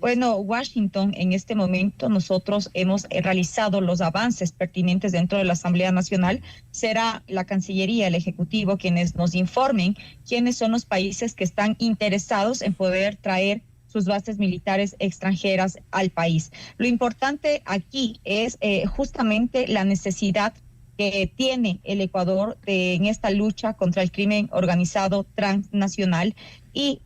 Bueno, Washington, en este momento nosotros hemos realizado los avances pertinentes dentro de la Asamblea Nacional. Será la Cancillería, el Ejecutivo, quienes nos informen quiénes son los países que están interesados en poder traer sus bases militares extranjeras al país. Lo importante aquí es justamente la necesidad que tiene el Ecuador en esta lucha contra el crimen organizado transnacional y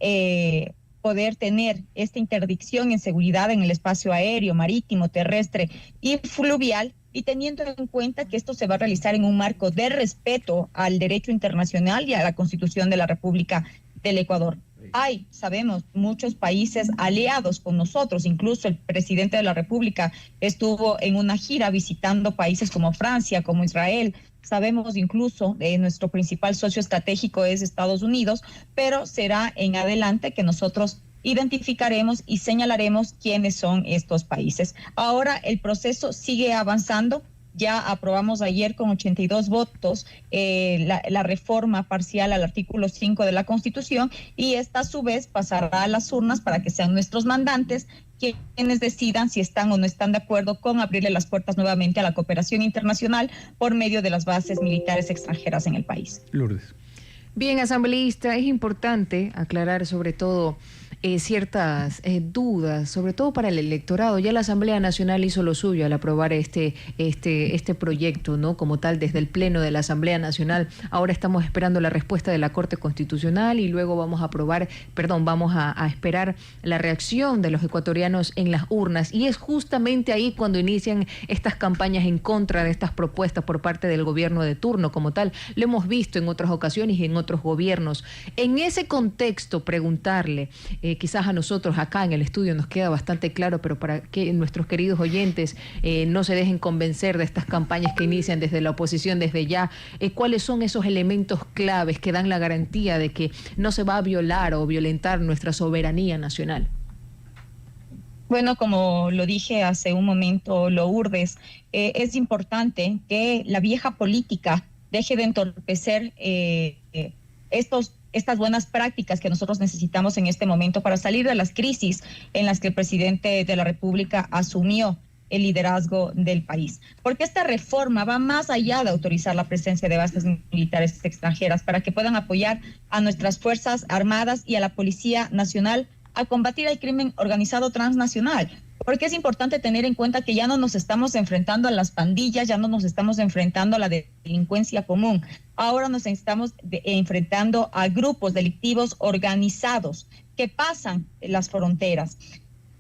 poder tener esta interdicción en seguridad en el espacio aéreo, marítimo, terrestre y fluvial, y teniendo en cuenta que esto se va a realizar en un marco de respeto al derecho internacional y a la Constitución de la República del Ecuador. Hay, sabemos, muchos países aliados con nosotros, incluso el presidente de la República estuvo en una gira visitando países como Francia, como Israel. Sabemos incluso nuestro principal socio estratégico es Estados Unidos, pero será en adelante que nosotros identificaremos y señalaremos quiénes son estos países. Ahora el proceso sigue avanzando. Ya aprobamos ayer con 82 votos la reforma parcial al artículo 5 de la Constitución, y esta a su vez pasará a las urnas para que sean nuestros mandantes quienes decidan si están o no están de acuerdo con abrirle las puertas nuevamente a la cooperación internacional por medio de las bases militares extranjeras en el país. Lourdes. Bien, asambleísta, es importante aclarar sobre todo ciertas dudas, sobre todo para el electorado. Ya la Asamblea Nacional hizo lo suyo al aprobar este proyecto, ¿no? Como tal, desde el Pleno de la Asamblea Nacional. Ahora estamos esperando la respuesta de la Corte Constitucional y luego vamos a esperar la reacción de los ecuatorianos en las urnas. Y es justamente ahí cuando inician estas campañas en contra de estas propuestas por parte del gobierno de turno como tal. Lo hemos visto en otras ocasiones y en otros gobiernos. En ese contexto, preguntarle, quizás a nosotros acá en el estudio nos queda bastante claro, pero para que nuestros queridos oyentes no se dejen convencer de estas campañas que inician desde la oposición desde ya, ¿cuáles son esos elementos claves que dan la garantía de que no se va a violar o violentar nuestra soberanía nacional? Bueno, como lo dije hace un momento, Lourdes, es importante que la vieja política deje de entorpecer estas buenas prácticas que nosotros necesitamos en este momento para salir de las crisis en las que el presidente de la República asumió el liderazgo del país. Porque esta reforma va más allá de autorizar la presencia de bases militares extranjeras para que puedan apoyar a nuestras Fuerzas Armadas y a la Policía Nacional a combatir el crimen organizado transnacional. Porque es importante tener en cuenta que ya no nos estamos enfrentando a las pandillas, ya no nos estamos enfrentando a la delincuencia común. Ahora nos estamos enfrentando a grupos delictivos organizados que pasan las fronteras.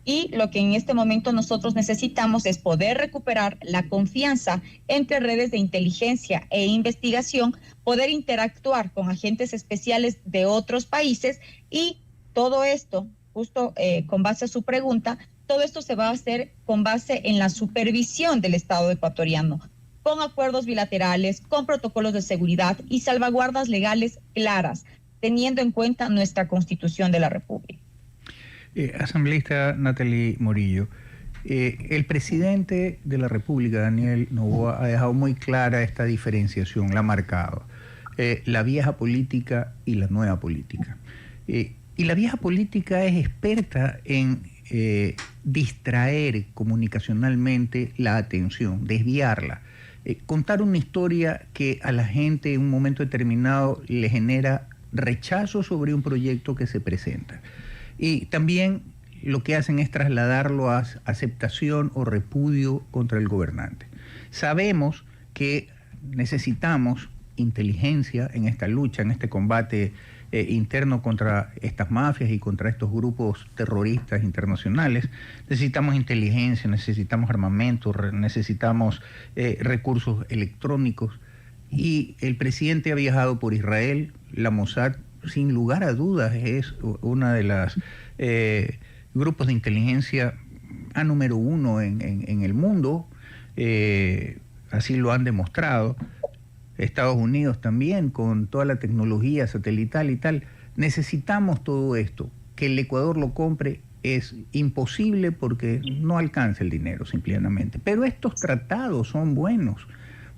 Y lo que en este momento nosotros necesitamos es poder recuperar la confianza entre redes de inteligencia e investigación, poder interactuar con agentes especiales de otros países, y todo esto, justo con base a su pregunta, todo esto se va a hacer con base en la supervisión del Estado ecuatoriano, con acuerdos bilaterales, con protocolos de seguridad y salvaguardas legales claras, teniendo en cuenta nuestra Constitución de la República. Asambleísta Natalie Morillo, el presidente de la República, Daniel Noboa, ha dejado muy clara esta diferenciación, la ha marcado, la vieja política y la nueva política. Y la vieja política es experta en distraer comunicacionalmente la atención, desviarla, contar una historia que a la gente en un momento determinado le genera rechazo sobre un proyecto que se presenta. Y también lo que hacen es trasladarlo a aceptación o repudio contra el gobernante. Sabemos que necesitamos inteligencia en esta lucha, en este combate interno contra estas mafias y contra estos grupos terroristas internacionales. Necesitamos inteligencia, necesitamos armamento, necesitamos recursos electrónicos. Y el presidente ha viajado por Israel. La Mossad, sin lugar a dudas, es una de las grupos de inteligencia a número uno en el mundo. Así lo han demostrado. Estados Unidos también, con toda la tecnología satelital y tal. Necesitamos todo esto. Que el Ecuador lo compre es imposible porque no alcanza el dinero, simplemente. Pero estos tratados son buenos,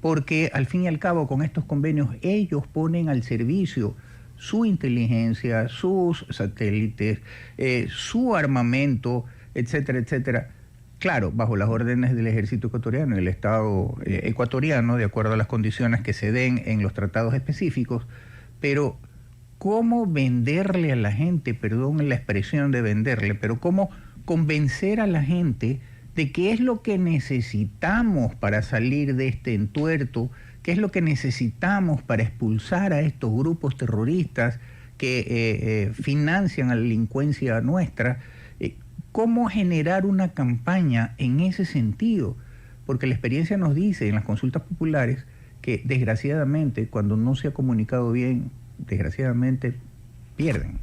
porque al fin y al cabo, con estos convenios, ellos ponen al servicio su inteligencia, sus satélites, su armamento, etcétera, etcétera. Claro, bajo las órdenes del ejército ecuatoriano, el Estado ecuatoriano, de acuerdo a las condiciones que se den en los tratados específicos, pero ¿cómo venderle a la gente, perdón la expresión de venderle, pero cómo convencer a la gente de qué es lo que necesitamos para salir de este entuerto, qué es lo que necesitamos para expulsar a estos grupos terroristas que financian a la delincuencia nuestra? ¿Cómo generar una campaña en ese sentido? Porque la experiencia nos dice en las consultas populares que desgraciadamente cuando no se ha comunicado bien, desgraciadamente pierden.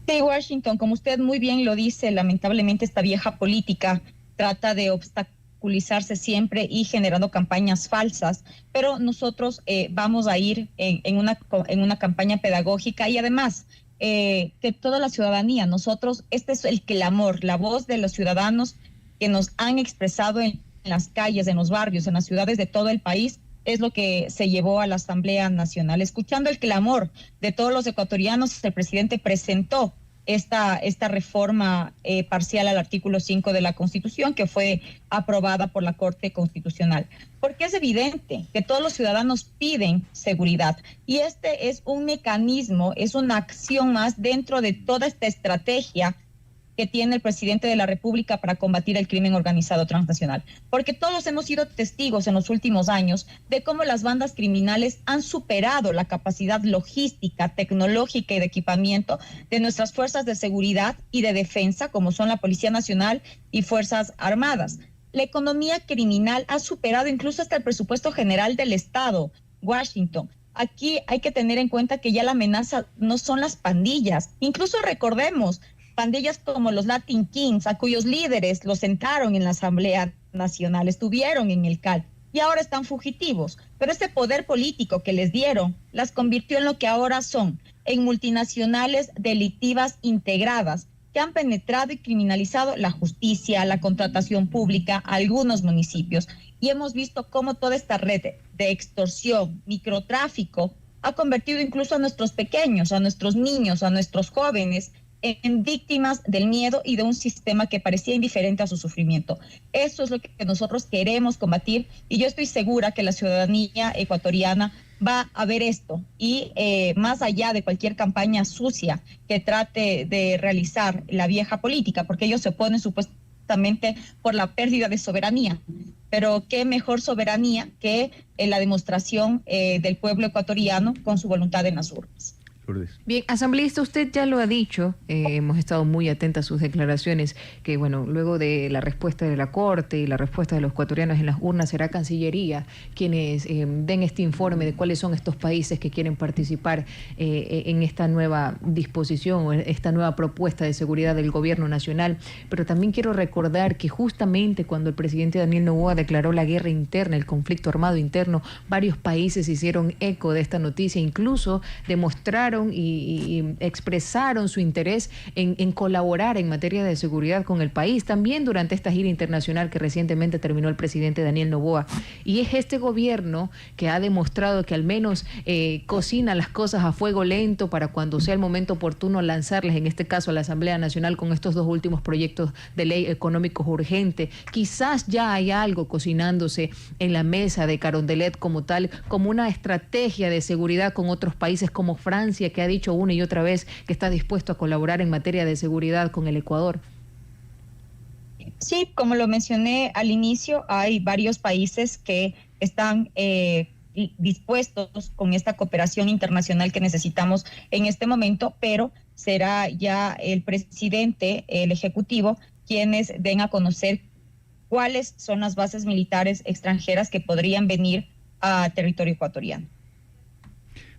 Sí, Washington, como usted muy bien lo dice, lamentablemente esta vieja política trata de obstaculizarse siempre y generando campañas falsas, pero nosotros vamos a ir en una campaña pedagógica y además que toda la ciudadanía, nosotros, este es el clamor, la voz de los ciudadanos que nos han expresado en las calles, en los barrios, en las ciudades de todo el país, es lo que se llevó a la Asamblea Nacional. Escuchando el clamor de todos los ecuatorianos, el presidente presentó esta reforma parcial al artículo 5 de la Constitución que fue aprobada por la Corte Constitucional. Porque es evidente que todos los ciudadanos piden seguridad y este es un mecanismo, es una acción más dentro de toda esta estrategia que tiene el presidente de la República para combatir el crimen organizado transnacional. Porque todos hemos sido testigos en los últimos años de cómo las bandas criminales han superado la capacidad logística, tecnológica y de equipamiento de nuestras fuerzas de seguridad y de defensa, como son la Policía Nacional y Fuerzas Armadas. La economía criminal ha superado incluso hasta el presupuesto general del Estado, Washington. Aquí hay que tener en cuenta que ya la amenaza no son las pandillas. Incluso recordemos pandillas como los Latin Kings, a cuyos líderes los sentaron en la Asamblea Nacional, estuvieron en el CAL y ahora están fugitivos. Pero ese poder político que les dieron las convirtió en lo que ahora son, en multinacionales delictivas integradas que han penetrado y criminalizado la justicia, la contratación pública, algunos municipios. Y hemos visto cómo toda esta red de extorsión, microtráfico, ha convertido incluso a nuestros pequeños, a nuestros niños, a nuestros jóvenes en víctimas del miedo y de un sistema que parecía indiferente a su sufrimiento. Eso es lo que nosotros queremos combatir y yo estoy segura que la ciudadanía ecuatoriana va a ver esto y más allá de cualquier campaña sucia que trate de realizar la vieja política, porque ellos se oponen supuestamente por la pérdida de soberanía, pero qué mejor soberanía que la demostración del pueblo ecuatoriano con su voluntad en las urnas. Bien, asambleísta, usted ya lo ha dicho, hemos estado muy atentas a sus declaraciones, que bueno, luego de la respuesta de la Corte y la respuesta de los ecuatorianos en las urnas, será Cancillería quienes den este informe de cuáles son estos países que quieren participar en esta nueva disposición o esta nueva propuesta de seguridad del gobierno nacional. Pero también quiero recordar que justamente cuando el presidente Daniel Noboa declaró la guerra interna, el conflicto armado interno, varios países hicieron eco de esta noticia, incluso demostraron y expresaron su interés en colaborar en materia de seguridad con el país, también durante esta gira internacional que recientemente terminó el presidente Daniel Noboa. Y es este gobierno que ha demostrado que al menos cocina las cosas a fuego lento para cuando sea el momento oportuno lanzarles, en este caso a la Asamblea Nacional, con estos dos últimos proyectos de ley económicos urgentes. Quizás ya hay algo cocinándose en la mesa de Carondelet como tal, como una estrategia de seguridad con otros países como Francia, que ha dicho una y otra vez que está dispuesto a colaborar en materia de seguridad con el Ecuador. Sí, como lo mencioné al inicio, hay varios países que están dispuestos con esta cooperación internacional que necesitamos en este momento, pero será ya el presidente, el Ejecutivo, quienes den a conocer cuáles son las bases militares extranjeras que podrían venir a territorio ecuatoriano.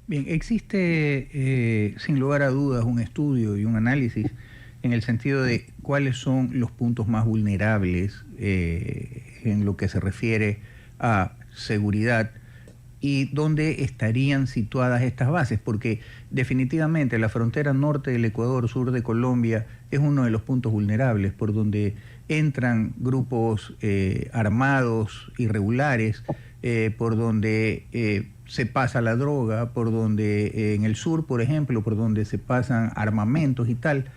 Bien, existe sin lugar a dudas un estudio y un análisis en el sentido de cuáles son los puntos más vulnerables en lo que se refiere a seguridad y dónde estarían situadas estas bases, porque definitivamente la frontera norte del Ecuador, sur de Colombia, es uno de los puntos vulnerables por donde entran grupos armados irregulares, por donde se pasa la droga, por donde en el sur, por ejemplo, por donde se pasan armamentos y tal.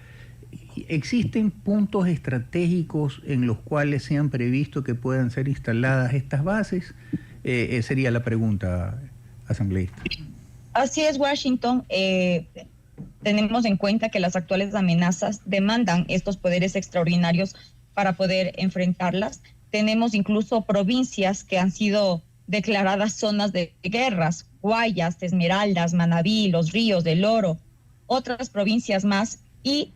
¿Existen puntos estratégicos en los cuales se han previsto que puedan ser instaladas estas bases? Sería la pregunta, asambleísta. Así es, Washington. Tenemos en cuenta que las actuales amenazas demandan estos poderes extraordinarios para poder enfrentarlas. Tenemos incluso provincias que han sido declaradas zonas de guerras: Guayas, Esmeraldas, Manabí, Los Ríos, del Oro, otras provincias más, y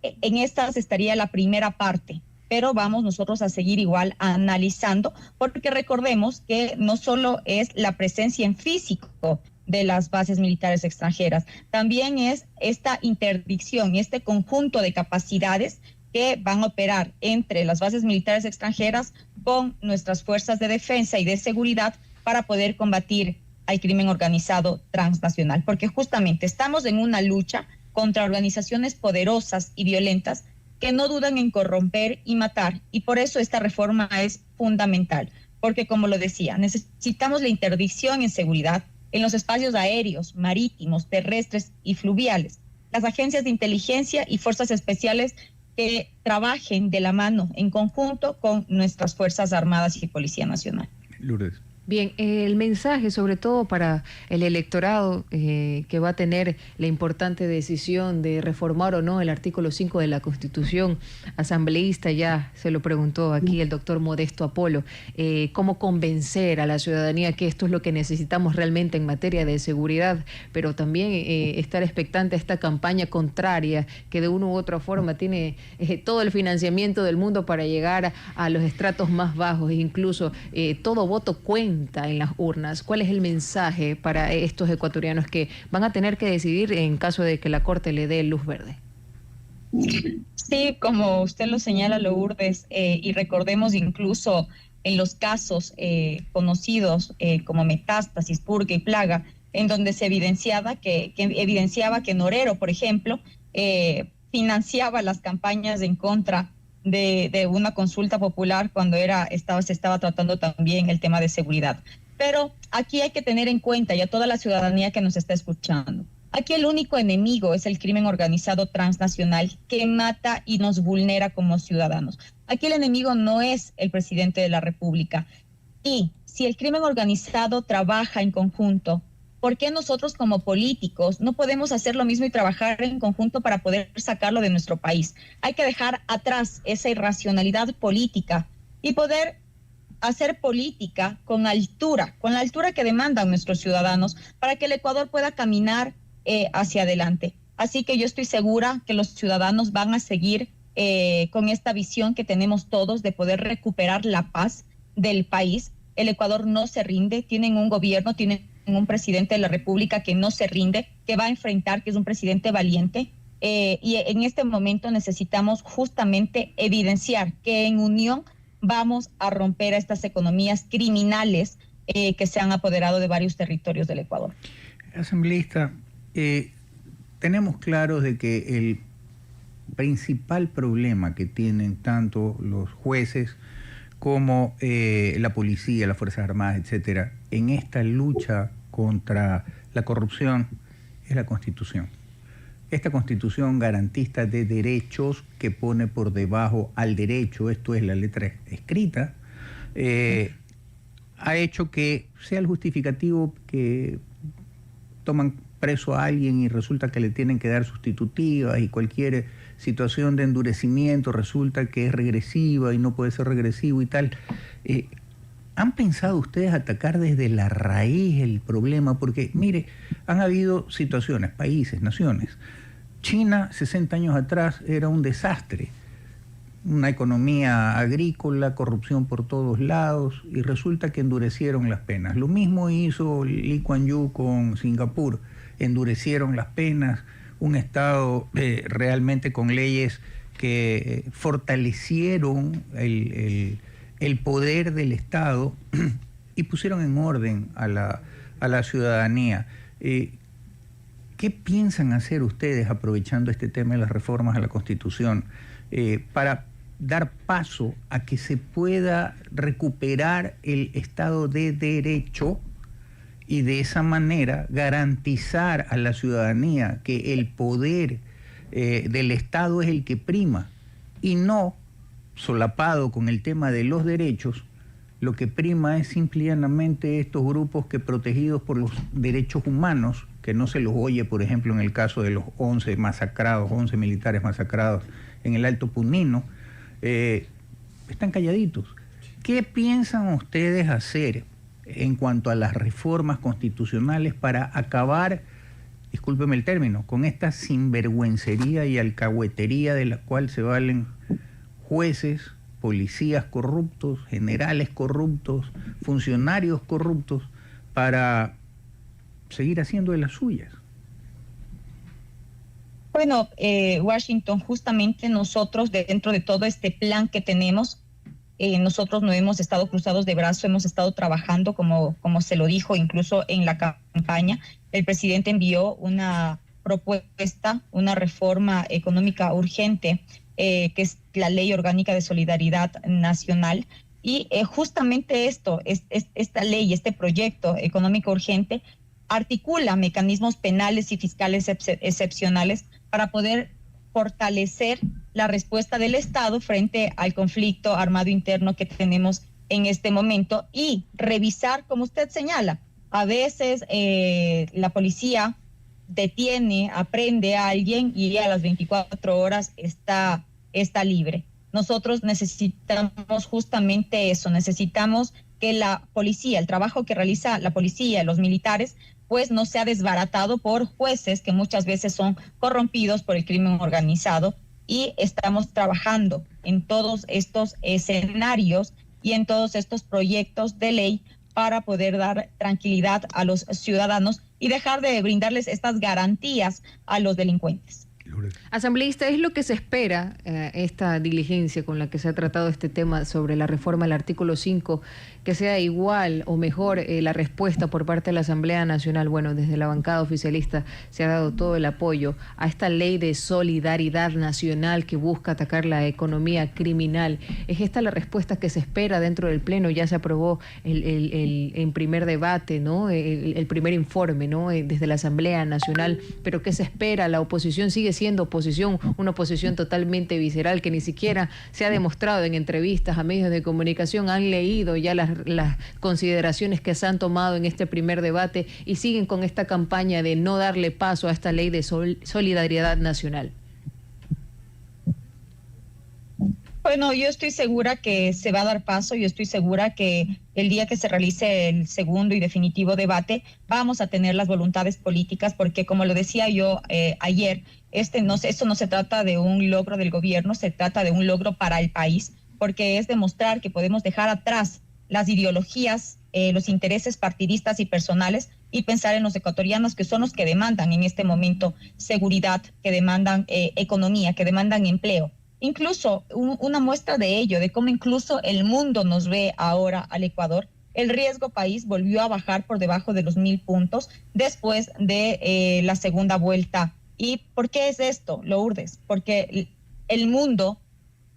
en estas estaría la primera parte. Pero vamos nosotros a seguir igual analizando, porque recordemos que no solo es la presencia en físico de las bases militares extranjeras, también es esta interdicción y este conjunto de capacidades que van a operar entre las bases militares extranjeras con nuestras fuerzas de defensa y de seguridad para poder combatir al crimen organizado transnacional, porque justamente estamos en una lucha contra organizaciones poderosas y violentas que no dudan en corromper y matar, y por eso esta reforma es fundamental, porque como lo decía, necesitamos la interdicción en seguridad en los espacios aéreos, marítimos, terrestres y fluviales, las agencias de inteligencia y fuerzas especiales que trabajen de la mano en conjunto con nuestras Fuerzas Armadas y Policía Nacional. Lourdes. Bien, el mensaje sobre todo para el electorado que va a tener la importante decisión de reformar o no el artículo 5 de la Constitución, asambleísta, ya se lo preguntó aquí el doctor Modesto Apolo, cómo convencer a la ciudadanía que esto es lo que necesitamos realmente en materia de seguridad, pero también estar expectante a esta campaña contraria que de una u otra forma tiene todo el financiamiento del mundo para llegar a los estratos más bajos, e incluso todo voto cuenta en las urnas. ¿Cuál es el mensaje para estos ecuatorianos que van a tener que decidir en caso de que la Corte le dé luz verde? Sí, como usted lo señala, Lourdes, y recordemos incluso en los casos conocidos como Metástasis, Purga y Plaga, en donde se evidenciaba que Norero, por ejemplo, financiaba las campañas en contra de una consulta popular cuando se estaba tratando también el tema de seguridad. Pero aquí hay que tener en cuenta, y a toda la ciudadanía que nos está escuchando, aquí el único enemigo es el crimen organizado transnacional que mata y nos vulnera como ciudadanos. Aquí el enemigo no es el presidente de la República. Y si el crimen organizado trabaja en conjunto, ¿por qué nosotros como políticos no podemos hacer lo mismo y trabajar en conjunto para poder sacarlo de nuestro país? Hay que dejar atrás esa irracionalidad política y poder hacer política con la altura que demandan nuestros ciudadanos para que el Ecuador pueda caminar hacia adelante. Así que yo estoy segura que los ciudadanos van a seguir con esta visión que tenemos todos de poder recuperar la paz del país. El Ecuador no se rinde, tienen un gobierno, tienen un presidente de la República que no se rinde, que va a enfrentar, que es un presidente valiente, y en este momento necesitamos justamente evidenciar que en unión vamos a romper a estas economías criminales que se han apoderado de varios territorios del Ecuador. Asambleísta, tenemos claro de que el principal problema que tienen tanto los jueces como la policía, las Fuerzas Armadas, etcétera, en esta lucha contra la corrupción es la Constitución. Esta Constitución garantista de derechos que pone por debajo al derecho, esto es la letra escrita, ha hecho que sea el justificativo que toman preso a alguien y resulta que le tienen que dar sustitutivas, y cualquier situación de endurecimiento resulta que es regresiva y no puede ser regresivo y tal. ¿Han pensado ustedes atacar desde la raíz el problema? Porque, mire, han habido situaciones, países, naciones. China, 60 años atrás, era un desastre. Una economía agrícola, corrupción por todos lados, y resulta que endurecieron las penas. Lo mismo hizo Lee Kuan Yew con Singapur. Endurecieron las penas, un Estado realmente con leyes que fortalecieron el poder del Estado y pusieron en orden a la ciudadanía. ¿Qué piensan hacer ustedes aprovechando este tema de las reformas a la Constitución para dar paso a que se pueda recuperar el Estado de Derecho y de esa manera garantizar a la ciudadanía que el poder del Estado es el que prima y no solapado con el tema de los derechos. Lo que prima es simplemente estos grupos que, protegidos por los derechos humanos, que no se los oye, por ejemplo, en el caso de los 11 militares masacrados en el Alto Punino, están calladitos. ¿Qué piensan ustedes hacer en cuanto a las reformas constitucionales para acabar, discúlpeme el término, con esta sinvergüencería y alcahuetería de la cual se valen jueces, policías corruptos, generales corruptos, funcionarios corruptos, para seguir haciendo de las suyas? Bueno, Washington, justamente nosotros, dentro de todo este plan que tenemos, nosotros no hemos estado cruzados de brazos, hemos estado trabajando, como se lo dijo incluso en la campaña. El presidente envió una propuesta, una reforma económica urgente, que es la Ley Orgánica de Solidaridad Nacional. Y justamente esta ley, este proyecto económico urgente, articula mecanismos penales y fiscales excepcionales para poder fortalecer la respuesta del Estado frente al conflicto armado interno que tenemos en este momento y revisar, como usted señala, a veces la policía detiene, aprende a alguien y a las 24 horas está libre. Nosotros necesitamos justamente eso, necesitamos que la policía, el trabajo que realiza la policía y los militares, pues no sea desbaratado por jueces que muchas veces son corrompidos por el crimen organizado, y estamos trabajando en todos estos escenarios y en todos estos proyectos de ley para poder dar tranquilidad a los ciudadanos y dejar de brindarles estas garantías a los delincuentes. Asambleísta, ¿es lo que se espera esta diligencia con la que se ha tratado este tema sobre la reforma del artículo 5, que sea igual o mejor la respuesta por parte de la Asamblea Nacional? Bueno, desde la bancada oficialista se ha dado todo el apoyo a esta ley de solidaridad nacional que busca atacar la economía criminal. ¿Es esta la respuesta que se espera dentro del Pleno? Ya se aprobó en primer debate, ¿no? El primer informe, ¿no? Desde la Asamblea Nacional, pero ¿qué se espera? La oposición sigue siendo oposición, una oposición totalmente visceral que ni siquiera se ha demostrado en entrevistas a medios de comunicación, han leído ya las consideraciones que se han tomado en este primer debate y siguen con esta campaña de no darle paso a esta ley de solidaridad nacional. Bueno, yo estoy segura que se va a dar paso, yo estoy segura que el día que se realice el segundo y definitivo debate vamos a tener las voluntades políticas, porque como lo decía yo ayer, esto no se trata de un logro del gobierno, se trata de un logro para el país, porque es demostrar que podemos dejar atrás las ideologías, los intereses partidistas y personales, y pensar en los ecuatorianos, que son los que demandan en este momento seguridad, que demandan economía, que demandan empleo. Incluso una muestra de ello, de cómo incluso el mundo nos ve ahora al Ecuador. El riesgo país volvió a bajar por debajo de los 1,000 puntos después de la segunda vuelta. ¿Y por qué es esto, Lourdes? Porque el mundo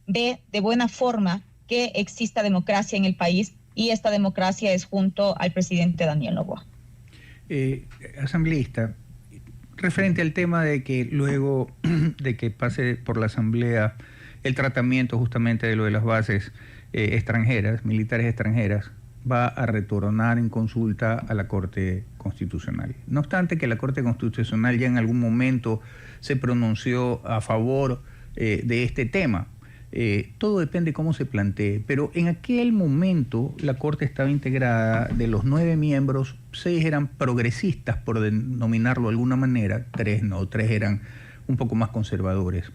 ve de buena forma que exista democracia en el país, y esta democracia es junto al presidente Daniel Noboa. Asambleísta, referente al tema de que luego de que pase por la Asamblea el tratamiento justamente de lo de las bases extranjeras, militares extranjeras, va a retornar en consulta a la Corte Constitucional. No obstante que la Corte Constitucional ya en algún momento se pronunció a favor de este tema. Todo depende cómo se plantee, pero en aquel momento la Corte estaba integrada de los 9 miembros, 6 eran progresistas, por denominarlo de alguna manera, 3 no, 3 eran un poco más conservadores.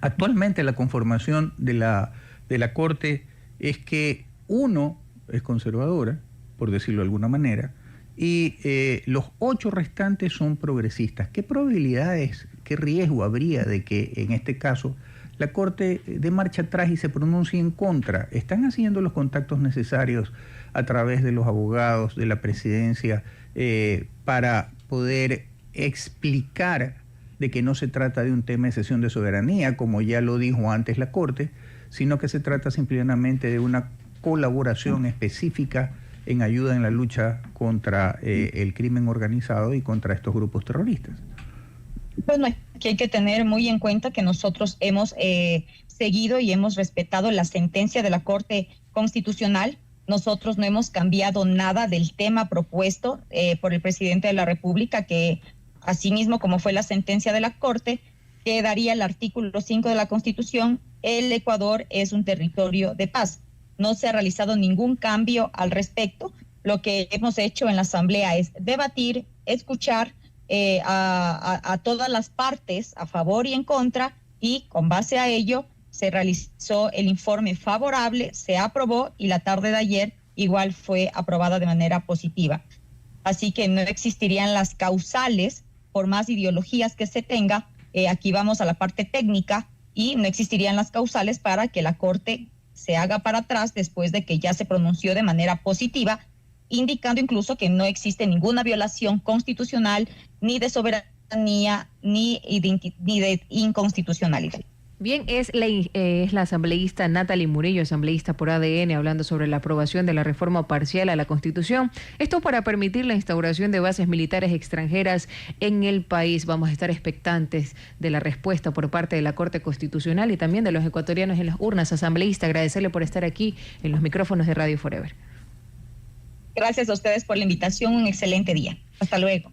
Actualmente la conformación de la Corte es que 1 es conservadora, por decirlo de alguna manera, y los 8 restantes son progresistas. ¿Qué probabilidades, qué riesgo habría de que en este caso la Corte dé marcha atrás y se pronuncie en contra? ¿Están haciendo los contactos necesarios a través de los abogados de la presidencia para poder explicar de que no se trata de un tema de cesión de soberanía, como ya lo dijo antes la Corte, sino que se trata simplemente de una colaboración específica en ayuda en la lucha contra el crimen organizado y contra estos grupos terroristas? Bueno, que hay que tener muy en cuenta que nosotros hemos seguido y hemos respetado la sentencia de la Corte Constitucional. Nosotros no hemos cambiado nada del tema propuesto por el presidente de la República, que asimismo, como fue la sentencia de la Corte, quedaría el artículo 5 de la Constitución: el Ecuador es un territorio de paz. No se ha realizado ningún cambio al respecto. Lo que hemos hecho en la Asamblea es debatir, escuchar a todas las partes a favor y en contra, y con base a ello se realizó el informe favorable, se aprobó, y la tarde de ayer igual fue aprobada de manera positiva. Así que no existirían las causales, por más ideologías que se tenga. Aquí vamos a la parte técnica, y no existirían las causales para que la Corte se haga para atrás después de que ya se pronunció de manera positiva, indicando incluso que no existe ninguna violación constitucional, ni de soberanía, ni de inconstitucionalidad. Bien, es la asambleísta Natalie Murillo, asambleísta por ADN, hablando sobre la aprobación de la reforma parcial a la Constitución. Esto para permitir la instauración de bases militares extranjeras en el país. Vamos a estar expectantes de la respuesta por parte de la Corte Constitucional y también de los ecuatorianos en las urnas. Asambleísta, agradecerle por estar aquí en los micrófonos de Radio Forever. Gracias a ustedes por la invitación. Un excelente día. Hasta luego.